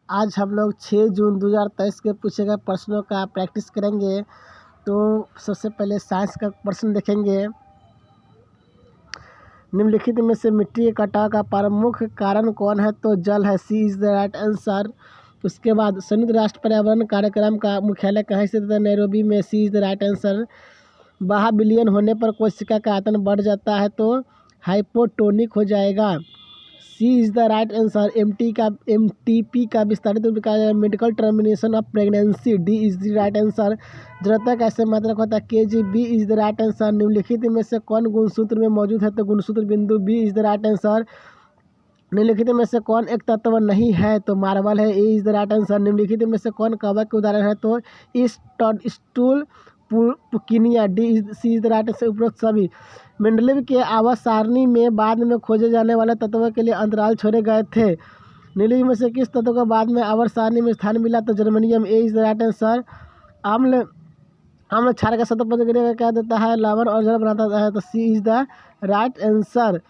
आज हम लोग 6 जून 2023 के पूछे गए प्रश्नों का प्रैक्टिस करेंगे। तो सबसे पहले साइंस का प्रश्न देखेंगे। निम्नलिखित में से मिट्टी के कटाव का प्रमुख कारण कौन है? तो जल है। C is the right answer. उसके बाद संयुक्त राष्ट्र पर्यावरण कार्यक्रम का मुख्यालय कहाँ स्थित है? नैरोबी में। सी इज़ द राइट आंसर। विलियन होने पर कोशिका का आयतन बढ़ जाता है तो हाइपोटोनिक हो जाएगा। C is the right answer. MTP का विस्तारित रूप है medical termination of pregnancy. D is the right answer. जड़ता कैसे मात्रक होता है? KG. B is the right answer. निम्नलिखित में से कौन गुणसूत्र में मौजूद है? तो गुणसूत्र बिंदु। B is the right answer. निम्नलिखित में से कौन एक तत्व नहीं है? तो मार्बल है। A is the right answer. निम्नलिखित में से कौन कवक के उदाहरण है? तो स्टूल Puccinia. D C is the right answer. उपरोक्त सभी मेंडलीव के आवास सारणी में बाद में खोजे जाने वाले तत्वों के लिए अंतराल छोड़े गए थे। निम्नलिखित में से किस तत्व को बाद में आवर्त सारणी में स्थान मिला? तो germanium. A is the right answer. अम्ल क्षार का सतह प्रतिक्रिया क्या देता है? लवण और जल बनाता है। तो C is the right answer.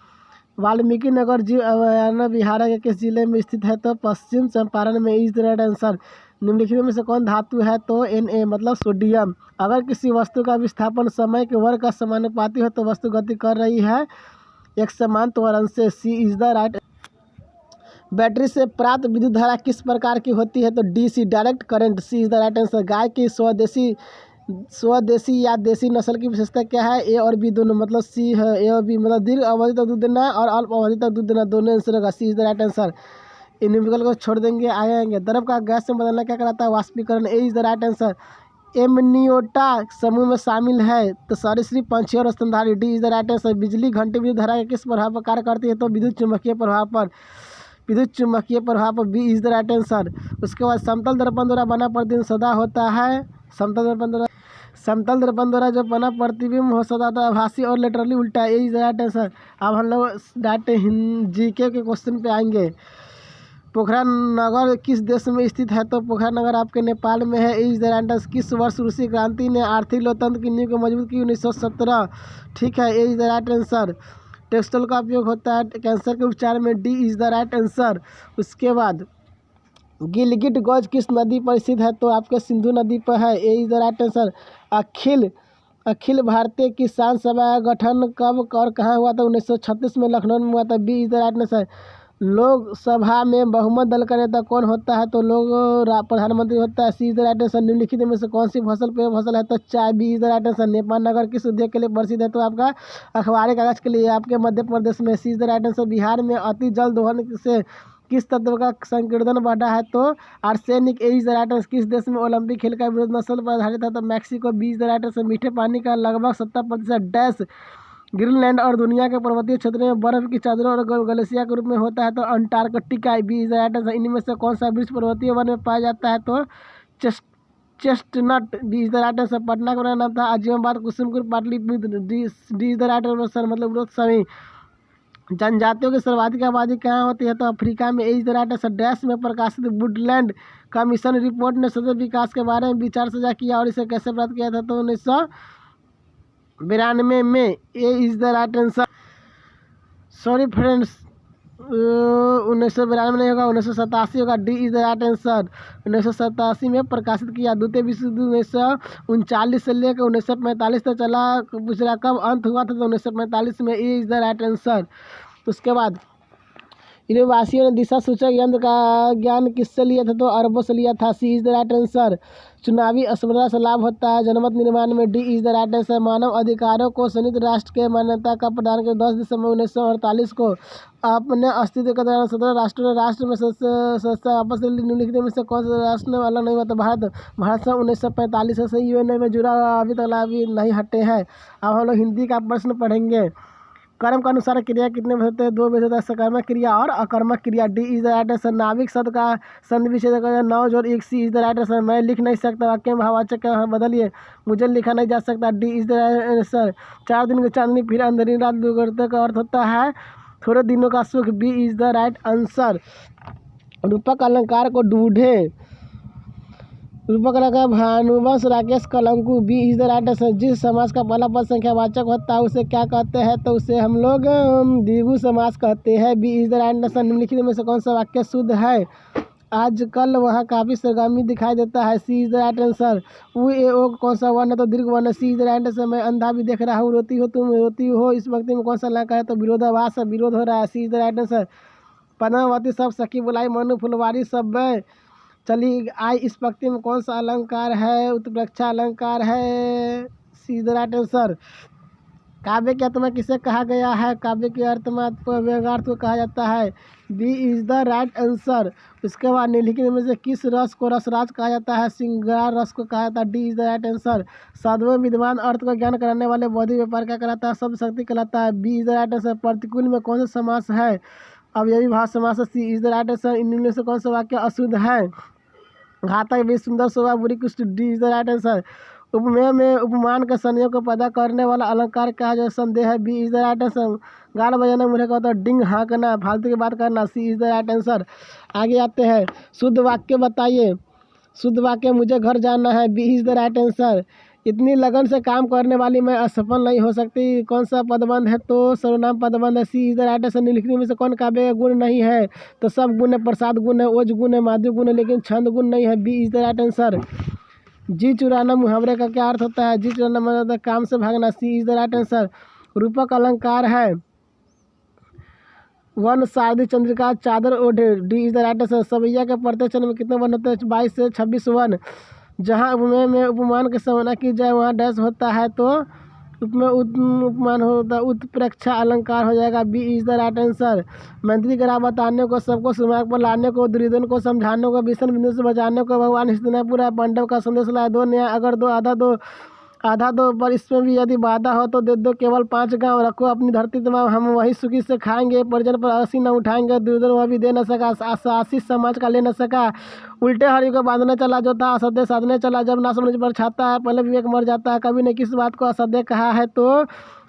Valmiki Nagar जीव अभयारण्य बिहार के किस जिले में स्थित है? तो पश्चिम चंपारण में। Is the right answer. निम्नलिखित में से कौन धातु है? तो Na मतलब सोडियम। अगर किसी वस्तु का विस्थापन समय के वर्ग का समानुपाती हो तो वस्तु गति कर रही है एक समान त्वरण से। सी इज़ द राइट। बैटरी से प्राप्त विद्युत धारा किस प्रकार की होती है? तो DC direct current. C is the right answer. गाय की स्वदेशी या देसी नस्ल की विशेषता क्या है? ए और बी दोनों मतलब सी है। ए और बी मतलब दीर्घ अवधि तक दूध देना और अल्प अवधि तक दूध देना, दोनों आंसर होगा। सी इज़ द राइट आंसर। इन विकल्प को छोड़ देंगे, आएंगे। द्रव का गैस में बदलना क्या कराता है? वाष्पीकरण। ए is the right answer. Amniota समूह में शामिल है तो सरीसृप, पंछी और स्तनधारी। D is the right answer. बिजली घंटी विद्युत धारा के किस प्रभाव पर कार्य करती है? तो विद्युत चुम्बकीय प्रभाव पर। B is the right answer. उसके बाद समतल दर्पण द्वारा बना प्रतिबिंब सदा होता है। समतल दर्पण द्वारा जो बना प्रतिबिंब हो सदा होता है आभासी और लेटरली उल्टा। ए इज़ द राइट आंसर। अब हम लोग डायरेक्ट जीके के क्वेश्चन पे आएंगे। पोखरा नगर किस देश में स्थित है? तो पोखरा नगर आपके नेपाल में है। Is the right answer. किस वर्ष रूसी क्रांति ने आर्थिक लोकतंत्र की नींव को मजबूत की? 1917। ठीक है, A is the right answer. Textile का उपयोग होता है कैंसर के उपचार में। D is the right answer. उसके बाद गिलगिट गौज किस नदी पर स्थित है? तो आपके सिंधु नदी पर है। A is the right answer. Akhil Bharatiya किसान सभा का गठन कब और कहाँ हुआ था? 1936 में लखनऊ में हुआ था। B is the right answer. Lok Sabha में बहुमत दल का नेता कौन होता है? तो प्रधानमंत्री होता है। सी इज द राइट आंसर। निम्नलिखित में से कौन सी फसल पे फसल है? तो चाय। B is the right answer. Nepal Nagar किस उद्योग के लिए प्रसिद्ध है? तो आपका अखबारी कागज के लिए आपके मध्य प्रदेश में। C is the right answer. Bihar में अति जल दोहन से किस तत्व का संकीर्णन बढ़ा है? तो arsenic. A is the right answer. किस देश में ओलंपिक खेल का विरोध नस्ल पर आधारित है? तो Mexico. B is the right answer. मीठे पानी का लगभग 70% डैश ग्रीनलैंड और दुनिया के पर्वतीय क्षेत्रों में बर्फ की चादरों और ग्लेशियर के रूप में होता है। तो Antarctica. B is the right answer. इनमें से कौन सा वृक्ष पर्वतीय वन में पाया जाता है? तो chestnut. B is the right answer. Patna का नाम था Azimabad, Kusumpur, Pataliputra. D is the right answer. मतलब सभी जनजातियों की सर्वाधिक आबादी कहाँ होती है? तो अफ्रीका में। A is the right answer. Dash में प्रकाशित वुडलैंड कमीशन रिपोर्ट ने सतत विकास के बारे में विचार साझा किया और इसे कैसे प्राप्त किया था? तो 1992 में। A is the right answer. Sorry friends, 1992 नहीं होगा, 1987 होगा। D is the right answer. 1987 में प्रकाशित किया। द्वितीय विश्व युद्ध 1939 से लेकर 1945 तक चला। दूसरा कब अंत हुआ था? तो 1945 में। A is the right answer. उसके बाद यूनिवासियों ने दिशा सूचक यंत्र का ज्ञान किससे लिया था? तो अरबों से लिया था। C is the right answer. चुनावी असमर्थता से लाभ होता है जनमत निर्माण में। D is the right answer. मानव अधिकारों को संयुक्त राष्ट्र के मान्यता का प्रदान कर 10 दिसंबर 1948 को अपने अस्तित्व के दौरान 17 राष्ट्रों ने राष्ट्र में सदस्य आपस में निम्नलिखित में से कौन सा राष्ट्र में अलग नहीं हुआ? तो भारत से 1945 से यूएनए में जुड़ा अभी तक नहीं हटे हैं। अब हम लोग हिंदी का प्रश्न पढ़ेंगे। कर्म के अनुसार क्रिया कितने होते हैं? 2 होता है, सकर्मक क्रिया और अकर्मक क्रिया। D is the right answer. नाविक शब्द का संधि विच्छेद 9 जोड़ 1। सी इज द राइट आंसर। मैं लिख नहीं सकता, वाक्य में भाववाचक का बदलिए, मुझे लिखा नहीं जा सकता। D is the right answer. 4 दिन की चांदनी फिर अंधेरी रात दुर्गति का अर्थ होता है थोड़े दिनों का सुख। B is the right answer. रूपक अलंकार को ढूंढे। रूपक अलंकार भानुवंश राकेश कलंकु। B is the right answer. जिस समास का पहला पद संख्यावाचक होता है उसे क्या कहते हैं? तो उसे हम लोग द्विगु समास कहते हैं। B is the right answer. निम्नलिखित में से कौन सा वाक्य शुद्ध है? आजकल वह काफ़ी सरगर्मी दिखाई देता है। C is the right answer. वो कौन सा वर्ण है तो दीर्घ वर्ण है। C is the right answer. मैं अंधा भी देख रहा हूँ। रोती हो तुम रोती हो इस वक्त में कौन सा अलंकार है तो विरोधाभास है, विरोध हो रहा है। C is the right answer. Padmavati सब सखी बुलाई मनु फुलवारी सब चली आई इस पंक्ति में कौन सा अलंकार है? उत्प्रेक्षा अलंकार है। C is the right answer. काव्य की आत्मा किसे कहा गया है? काव्य की आत्मा व्यंग्यार्थ को कहा जाता है। B is the right answer. उसके बाद निम्नलिखित में से किस रस को रसराज कहा जाता है? श्रृंगार रस को कहा जाता है। D is the right answer. साधुओं विद्वान अर्थ को ज्ञान कराने वाले बौद्धिक व्यापार क्या कहलाता है? शब्द शक्ति कहलाता है। B is the right answer. प्रतिकूल में कौन सा समास है? अब यही भाव समास है। C is the right answer. इनमें में से कौन सा वाक्य अशुद्ध है? घातक भी सुंदर शोभा बुरी कुछ। D is the right answer. उपमेय में उपमान के संयोग को पैदा करने वाला अलंकार क्या है जो संदेह है? B is the right answer. गाल बजाना मुझे कहता है डिंग हाँकना, फालतू की बात करना। सी इज़ द राइट आंसर। आगे आते हैं। शुद्ध वाक्य बताइए। शुद्ध वाक्य मुझे घर जाना है। B is the right answer. इतनी लगन से काम करने वाली मैं असफल नहीं हो सकती। कौन सा पदबंध है तो सर्वनाम पदबंध है। C is the right answer. निम्नलिखित में से कौन काव्य गुण नहीं है? तो सब गुण है, प्रसाद गुण है, ओज गुण है, माधुर्य गुण है, लेकिन छंद गुण नहीं है। B is the right answer. जी चुराना मुहावरे का क्या अर्थ होता है? जी चुराना मतलब काम से भागना। सी इज़ द राइट आंसर। रूपक अलंकार है। वन शारदी चंद्रिका चादर ओढ़े। D is the right answer. सवैया के प्रत्येक चरण में कितने वर्ण होते हैं? 22 से 26 वर्ण। जहाँ उपमेय में उपमान की सराहना की जाए वहाँ डैश होता है तो उपमेय उपमान होता है, उत्प्रेक्षा अलंकार हो जाएगा। B is the right answer. मंत्री ग्राह बताने को, सबको सुमार्ग पर लाने को, दुर्योधन को समझाने को, भीषण बिंदु से बचाने को, भगवान हस्तिनापुर पांडव का संदेश लाए। दो न्याय अगर दो आधा दो पर इसमें भी यदि वादा हो तो दे दो। केवल 5 गांव रखो अपनी धरती तमाम, हम वही सुखी से खाएंगे। परिजन पर असी न उठाएंगे। दुर्योधन वह भी दे न सका, आशीष समाज का ले न सका। उल्टे हरि को बांधने चला जो था असत्य साधने चला। जब ना समझ पर छाता है पहले विवेक मर जाता है। कभी ने किस बात को असत्य कहा है तो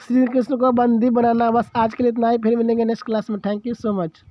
श्री कृष्ण को बंदी बनाना। बस आज के लिए इतना ही, फिर मिलेंगे नेक्स्ट क्लास में। Thank you so much.